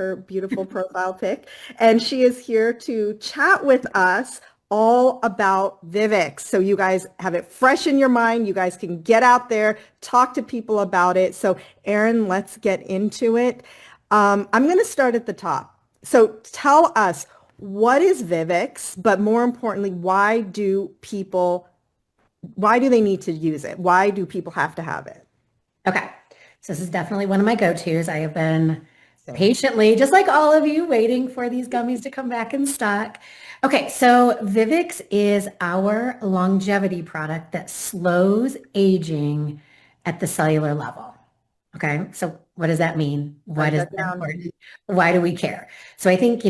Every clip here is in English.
her beautiful profile pic. And she is here to chat with us all about Vivix. So you guys have it fresh in your mind. You guys can get out there, talk to people about it. So Erin, let's get into it. I'm going to start at the top. So tell us, what is Vivix? But more importantly, why do they need to use it? Why do people have to have it? Okay. So this is definitely one of my go-tos. I have been Same. patiently, just like all of you, waiting for these gummies to come back in stock. Okay, so Vivix is our longevity product that slows aging at the cellular level. Okay, so what does that mean? What Write is that that down. important? Why do we care? So I think,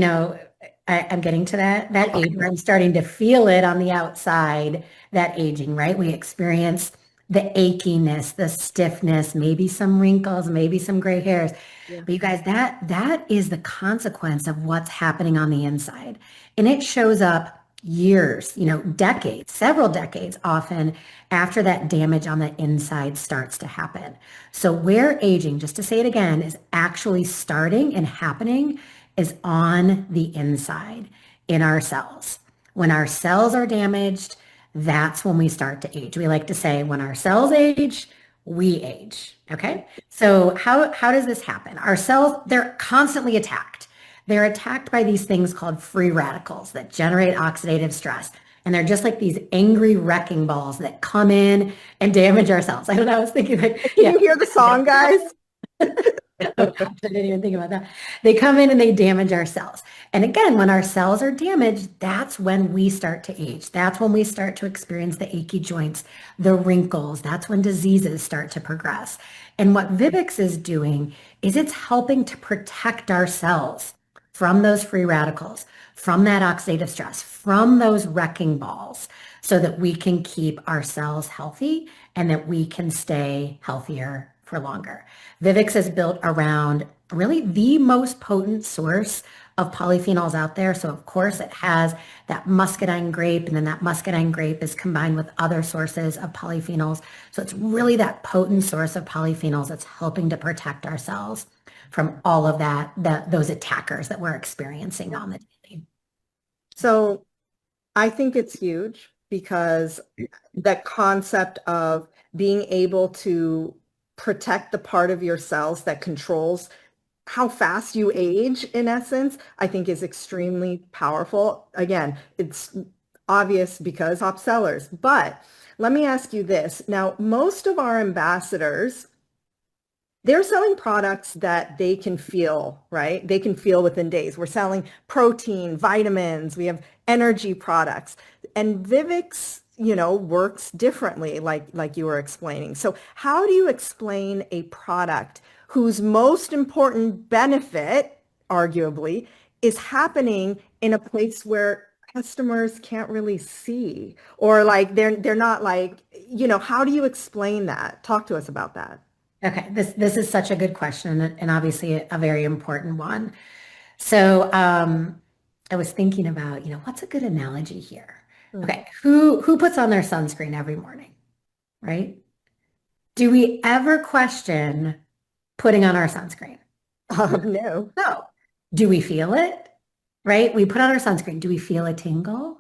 I'm getting to that age where I'm starting to feel it on the outside, that aging, right? We experience the achiness, the stiffness, maybe some wrinkles, maybe some gray hairs. Yeah. But you guys, that is the consequence of what's happening on the inside. And it shows up years, decades, several decades often after that damage on the inside starts to happen. So where aging, just to say it again, is actually starting and happening is on the inside in our cells. When our cells are damaged, that's when we start to age. We like to say when our cells age, we age. Okay. So how does this happen? Our cells, they're constantly attacked. They're attacked by these things called free radicals that generate oxidative stress. And they're just like these angry wrecking balls that come in and damage our cells. I don't know. I was thinking like, Can yeah. you hear the song, guys? Oh gosh, I didn't even think about that. They come in and they damage our cells. And again, when our cells are damaged, that's when we start to age. That's when we start to experience the achy joints, the wrinkles. That's when diseases start to progress. And what Vivix is doing is it's helping to protect our cells from those free radicals, from that oxidative stress, from those wrecking balls, so that we can keep our cells healthy and that we can stay healthier for longer. Vivix is built around really the most potent source of polyphenols out there. So of course it has that muscadine grape, and then that muscadine grape is combined with other sources of polyphenols. So it's really that potent source of polyphenols that's helping to protect our cells from all of those attackers that we're experiencing on the daily. So I think it's huge because that concept of being able to protect the part of your cells that controls how fast you age, in essence, I think is extremely powerful. Again, it's obvious because top sellers. But let me ask you this. Now, most of our ambassadors, they're selling products that they can feel, right? They can feel within days. We're selling protein, vitamins, we have energy products. And Vivix, works differently, like you were explaining. So how do you explain a product whose most important benefit, arguably, is happening in a place where customers can't really see, or like they're not like, how do you explain that? Talk to us about that. Okay, this is such a good question and obviously a very important one. So I was thinking about, what's a good analogy here? Hmm. Okay, who puts on their sunscreen every morning, right? Do we ever question putting on our sunscreen? No. No. Do we feel it? Right? We put on our sunscreen. Do we feel a tingle?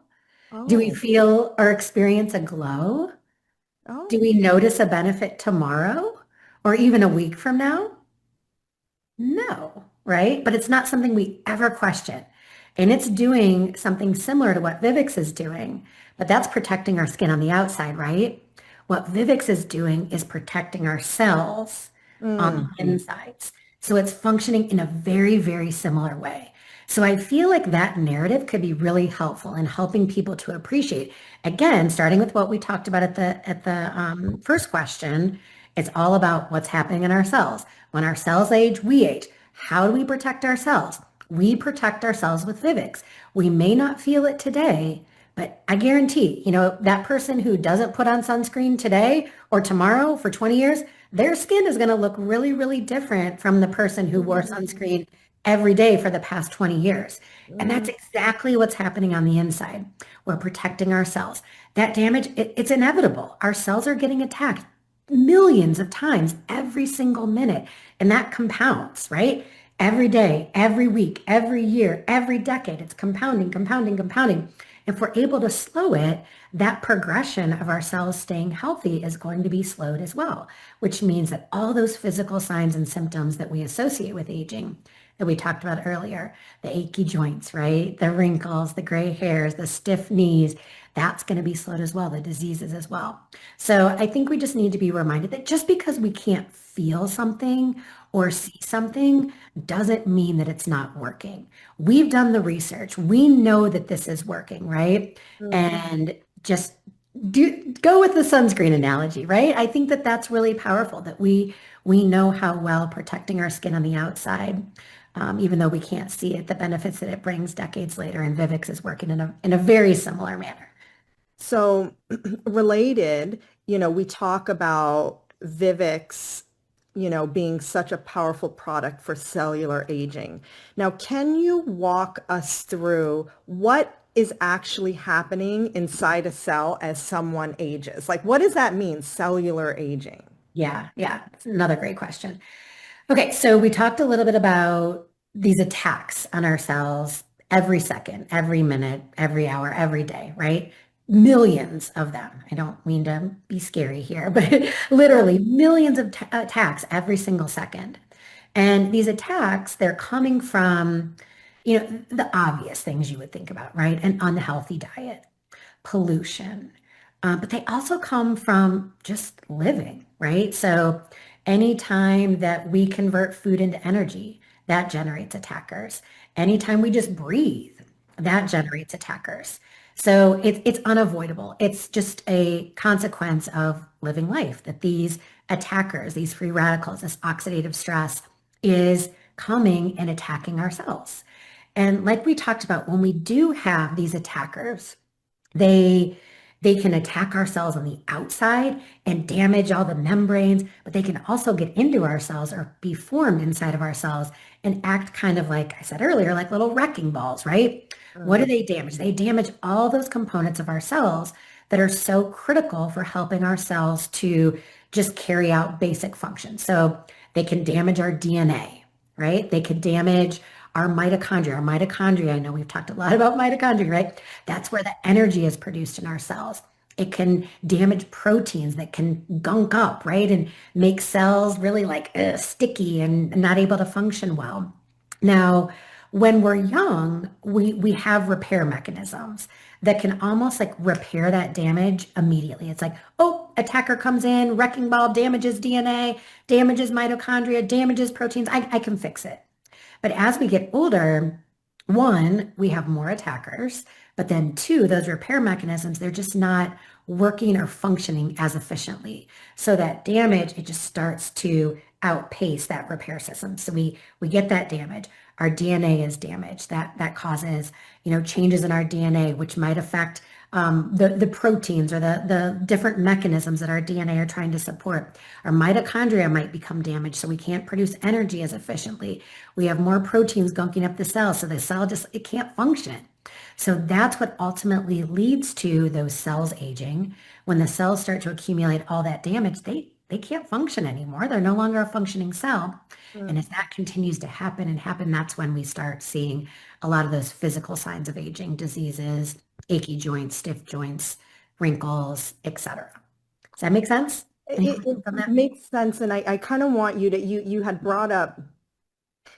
Do we Oh, feel or experience a glow? Do oh. we notice a benefit tomorrow or even a week from now? No, right? But it's not something we ever question. And it's doing something similar to what Vivix is doing, but that's protecting our skin on the outside, right? What Vivix is doing is protecting our cells on Mm. the insides. So it's functioning in a very, very similar way. So I feel like that narrative could be really helpful in helping people to appreciate. Again, starting with what we talked about at the first question, it's all about what's happening in our cells. When our cells age, we age. How do we protect ourselves? We protect ourselves with Vivix. We may not feel it today, but I guarantee, that person who doesn't put on sunscreen today or tomorrow for 20 years, their skin is going to look really, really different from the person who wore sunscreen every day for the past 20 years. And that's Mm. exactly what's happening on the inside. We're protecting our cells. That damage, it's inevitable. Our cells are getting attacked millions of times every single minute, and that compounds, right? every day, every week, every year, every decade. It's compounding, compounding, compounding. If we're able to slow it, that progression of our cells staying healthy is going to be slowed as well, which means that all those physical signs and symptoms that we associate with aging that we talked about earlier, the achy joints, right? The wrinkles, the gray hairs, the stiff knees, that's going to be slowed as well, the diseases as well. So I think we just need to be reminded that just because we can't feel something or see something doesn't mean that it's not working. We've done the research. We know that this is working, right? Mhm. And just go with the sunscreen analogy, right? I think that that's really powerful that we know how well protecting our skin on the outside, even though we can't see it, the benefits that it brings decades later, and Vivix is working in a very similar manner. So related, we talk about Vivix, being such a powerful product for cellular aging. Now, can you walk us through what is actually happening inside a cell as someone ages? Like, what does that mean, cellular aging? Yeah, yeah, it's another great question. Okay, so we talked a little bit about these attacks on our cells every second, every minute, every hour, every day, right? Millions of them. I don't mean to be scary here, but Yeah. literally millions of attacks every single second. And these attacks, they're coming from, the obvious things you would think about, right? An unhealthy diet, pollution, but they also come from just living, right? So anytime that we convert food into energy, that generates attackers. Anytime we just breathe, that generates attackers. So it's unavoidable. It's just a consequence of living life that these attackers, these free radicals, this oxidative stress is coming and attacking our cells. And like we talked about, when we do have these attackers, they they can attack our cells on the outside and damage all the membranes, but they can also get into our cells or be formed inside of our cells and act kind of like I said earlier, like little wrecking balls, right? What do Mhm. they damage? They damage all those components of our cells that are so critical for helping our cells to just carry out basic functions. So they can damage our DNA, right? They could damage our mitochondria. Our mitochondria, I know we've talked a lot about mitochondria, right? That's where the energy is produced in our cells. It can damage proteins that can gunk up, right? And make cells really like sticky and not able to function well. Now, when we're young, we have repair mechanisms that can almost like repair that damage immediately. It's like, oh, attacker comes in, wrecking ball damages DNA, damages mitochondria, damages proteins. I can fix it. But as we get older, one, we have more attackers, but then two, those repair mechanisms, they're just not working or functioning as efficiently. So that damage, it just starts to outpace that repair system. So we get that damage. Our DNA is damaged. That causes, changes in our DNA, which might affect the proteins or the different mechanisms that our DNA are trying to support. Our mitochondria might become damaged, so we can't produce energy as efficiently. We have more proteins gunking up the cell, so the cell just it can't function. So that's what ultimately leads to those cells aging. When the cells start to accumulate all that damage, they can't function anymore. They're no longer a functioning cell. And as that continues to happen and happen, that's when we start seeing a lot of those physical signs of aging, diseases, achy joints, stiff joints, wrinkles, etc. Does that make sense? Any It questions on that? makes sense. And I kind of want you had brought up,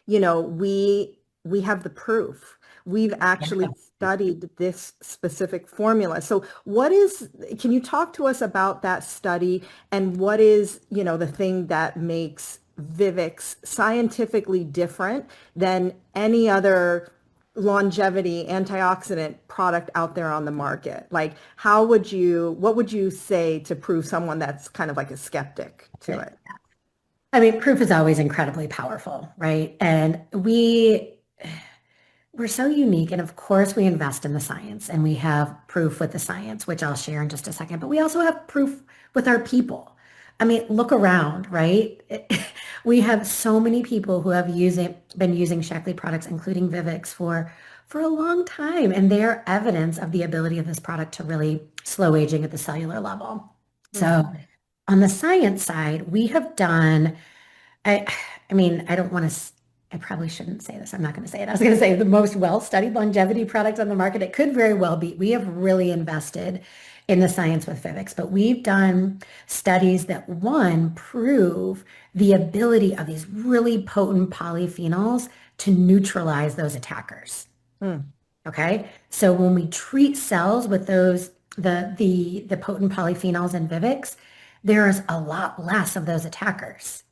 we have the proof. We've actually Yeah. studied this specific formula. So can you talk to us about that study and what is, the thing that makes Vivix scientifically different than any other longevity antioxidant product out there on the market? Like, what would you say to prove someone that's kind of like a skeptic to it? I mean, proof is always incredibly powerful, right? And we're so unique. And of course, we invest in the science and we have proof with the science, which I'll share in just a second. But we also have proof with our people. I mean, look around, right? We have so many people who have been using Shaklee products, including Vivix, for a long time. And they're evidence of the ability of this product to really slow aging at the cellular level. So Mhm. on the science side, we have done, I, I mean, I don't want to. I probably shouldn't say this. I'm not going to say it. I was going to say the most well-studied longevity product on the market. It could very well be. We have really invested in the science with Vivix, but we've done studies that one prove the ability of these really potent polyphenols to neutralize those attackers. Hmm. Okay. So when we treat cells with those, the potent polyphenols in Vivix, there's a lot less of those attackers.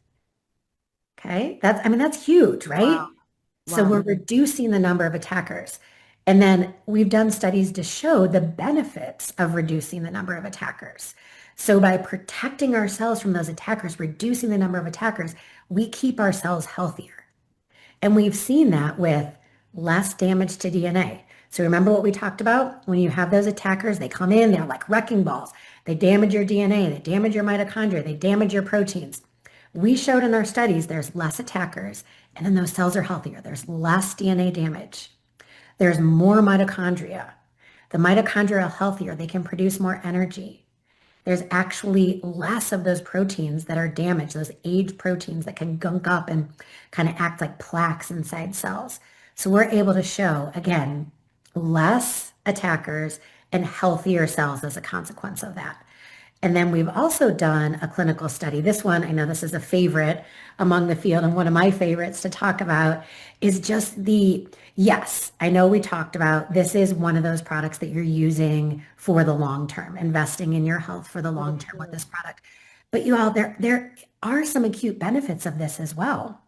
Okay. I mean, that's huge, right? Wow. So we're Wow. reducing the number of attackers. And then we've done studies to show the benefits of reducing the number of attackers. So by protecting ourselves from those attackers, reducing the number of attackers, we keep our cells healthier. And we've seen that with less damage to DNA. So remember what we talked about? When you have those attackers, they come in, they're like wrecking balls. They damage your DNA, they damage your mitochondria, they damage your proteins. We showed in our studies there's less attackers, and then those cells are healthier. There's less DNA damage. There's more mitochondria. The mitochondria are healthier. They can produce more energy. There's actually less of those proteins that are damaged, those aged proteins that can gunk up and kind of act like plaques inside cells. So we're able to show, again, less attackers and healthier cells as a consequence of that. And then we've also done a clinical study. This one, I know this is a favorite among the field, and one of my favorites to talk about is just yes, I know we talked about this is one of those products that you're using for the long term, investing in your health for the long term with this product. But you all, there are some acute benefits of this as well.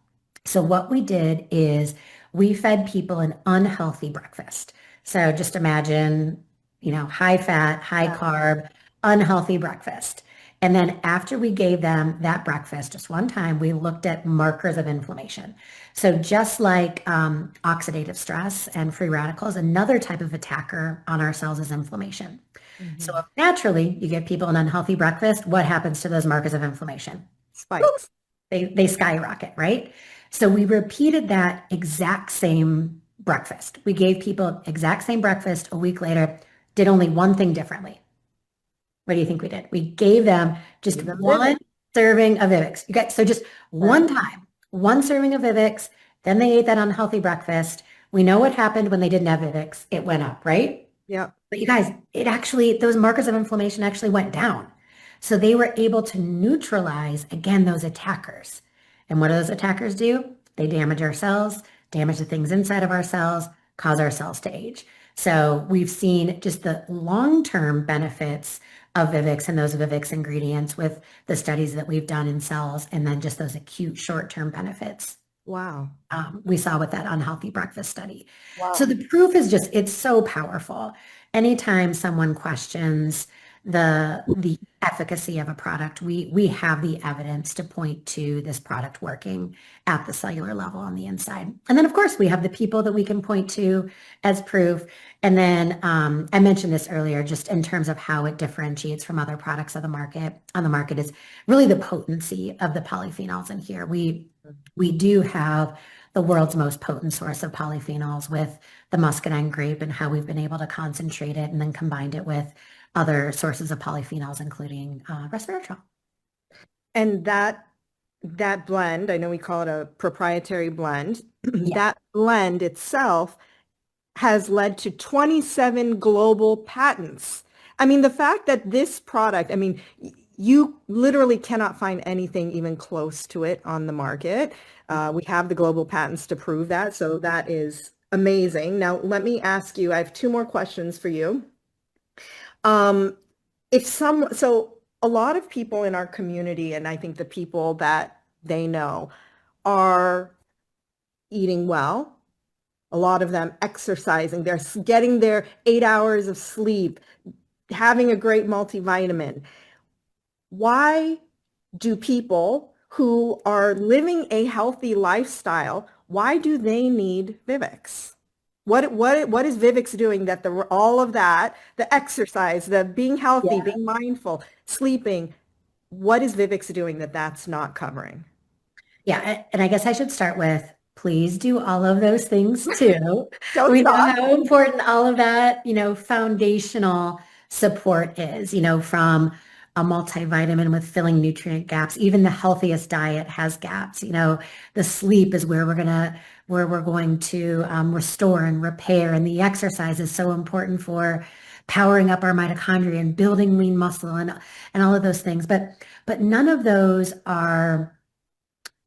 So what we did is we fed people an unhealthy breakfast. So just imagine, high fat, high Yeah. carb, unhealthy breakfast. And then after we gave them that breakfast, just one time, we looked at markers of inflammation. So just like oxidative stress and free radicals, another type of attacker on our cells is inflammation. So if naturally you give people an unhealthy breakfast, what happens to those markers of inflammation? Spikes. They skyrocket, right? So we repeated that exact same breakfast. We gave people exact same breakfast a week later, did only one thing differently. What do you think we did? We gave them just Give them one Vivix. serving of Vivix. You guys, so just one time, one serving of Vivix, then they ate that unhealthy breakfast. We know what happened when they didn't have Vivix. It went up, right? Yeah. But you guys, those markers of inflammation actually went down. So they were able to neutralize, again, those attackers. And what do those attackers do? They damage our cells, damage the things inside of our cells, cause our cells to age. So we've seen just the long-term benefits of Vivix and those Vivix ingredients with the studies that we've done in cells, and then just those acute short-term benefits Wow. we saw with that unhealthy breakfast study. Wow. So the proof is just, it's so powerful. Anytime someone questions the efficacy of a product, we have the evidence to point to this product working at the cellular level on the inside. And then of course we have the people that we can point to as proof. And then I mentioned this earlier, just in terms of how it differentiates from other products on the market is really the potency of the polyphenols in here. We do have the world's most potent source of polyphenols with the muscadine grape, and how we've been able to concentrate it and then combined it with other sources of polyphenols, including resveratrol. And that blend, I know we call it a proprietary blend, Yeah. that blend itself has led to 27 global patents. I mean, the fact that this product, I mean, you literally cannot find anything even close to it on the market. We have the global patents to prove that. So that is amazing. Now, let me ask you, I have two more questions for you. So a lot of people in our community, and I think the people that they know, are eating well. A lot of them exercising, they're getting their 8 hours of sleep, having a great multivitamin. Why do people who are living a healthy lifestyle, why do they need Vivix? What is Vivix doing that all of that, the exercise, the being healthy, Yeah. being mindful, sleeping, what is Vivix doing that that's not covering? Yeah. And I guess I should start with, please do all of those things too. Don't We know stop. how important all of that, foundational support is, from a multivitamin with filling nutrient gaps. Even the healthiest diet has gaps. The sleep is where we're going to restore and repair. And the exercise is so important for powering up our mitochondria and building lean muscle and all of those things. But none of those are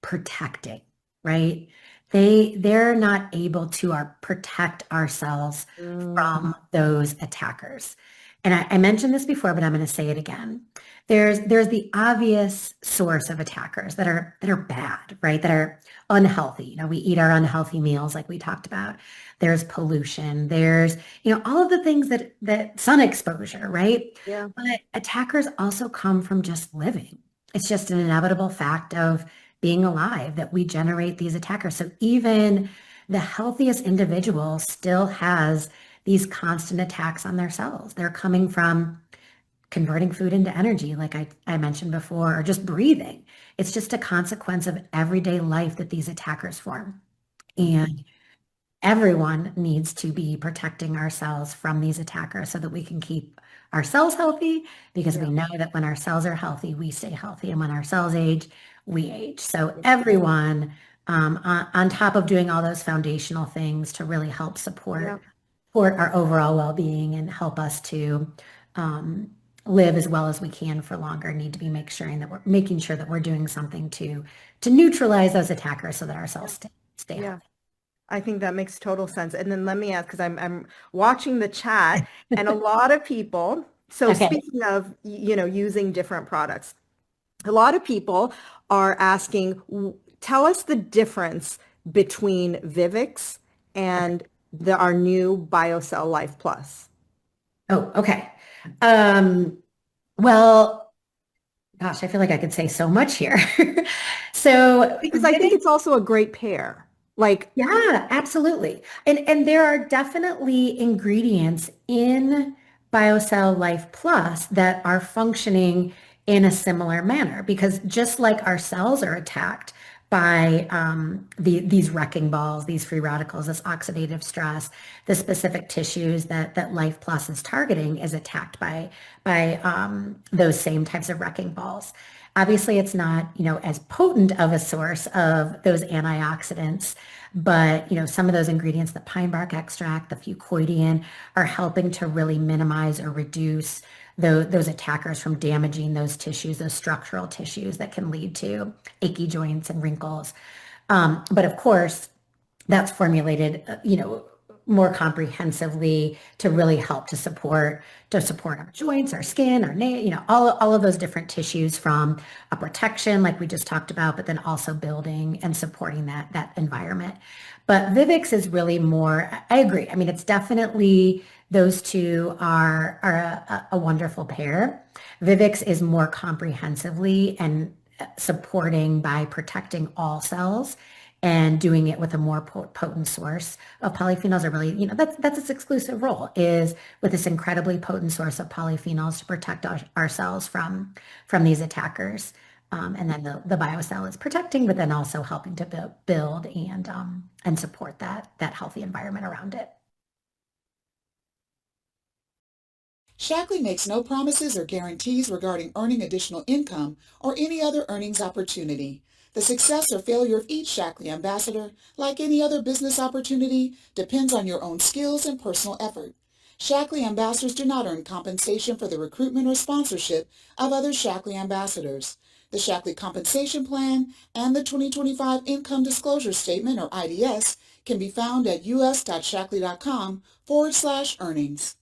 protecting, right? They're not able to protect ourselves from those attackers. And I mentioned this before, but I'm going to say it again. There's the obvious source of attackers that are bad, right? That are unhealthy. We eat our unhealthy meals like we talked about. There's pollution. There's, all of the things that sun exposure, right? Yeah. But attackers also come from just living. It's just an inevitable fact of being alive that we generate these attackers. So even the healthiest individual still has these constant attacks on their cells. They're coming from converting food into energy, like I mentioned before, or just breathing. It's just a consequence of everyday life that these attackers form. And everyone needs to be protecting ourselves from these attackers so that we can keep our cells healthy, because we know that when our cells are healthy, we stay healthy. And when our cells age, we age. So everyone, on top of doing all those foundational things to really help support our overall well-being and help us to live as well as we can for longer, need to be making sure that we're doing something to neutralize those attackers so that our cells stay healthy. I think that makes total sense. And then let me ask, because I'm watching the chat, and a lot of people, so Okay. speaking of, using different products, a lot of people are asking, tell us the difference between Vivix and our new BioCell Life Plus. Oh, okay. Well, gosh, I feel like I could say so much here. So Because I think it's also a great pair. Yeah, absolutely. And there are definitely ingredients in BioCell Life Plus that are functioning in a similar manner, because just like our cells are attacked by these wrecking balls, these free radicals, this oxidative stress, the specific tissues that Life Plus is targeting is attacked by those same types of wrecking balls. Obviously, it's not, as potent of a source of those antioxidants, but, some of those ingredients, the pine bark extract, the fucoidian, are helping to really minimize or reduce those attackers from damaging those tissues, those structural tissues that can lead to achy joints and wrinkles. But of course, that's formulated, more comprehensively to really help to support our joints, our skin, our nail, all of those different tissues from a protection like we just talked about, but then also building and supporting that environment. But Vivix is really more, I agree. I mean, it's definitely, those two are a wonderful pair. Vivix is more comprehensively and supporting by protecting all cells and doing it with a more potent source of polyphenols. Are really, that's its exclusive role, is with this incredibly potent source of polyphenols to protect our cells from these attackers. And then the BioCell is protecting, but then also helping to build and support that healthy environment around it. Shackley makes no promises or guarantees regarding earning additional income or any other earnings opportunity. The success or failure of each Shackley ambassador, like any other business opportunity, depends on your own skills and personal effort. Shackley ambassadors do not earn compensation for the recruitment or sponsorship of other Shackley ambassadors. The Shackley Compensation Plan and the 2025 Income Disclosure Statement, or IDS, can be found at us.shackley.com/earnings.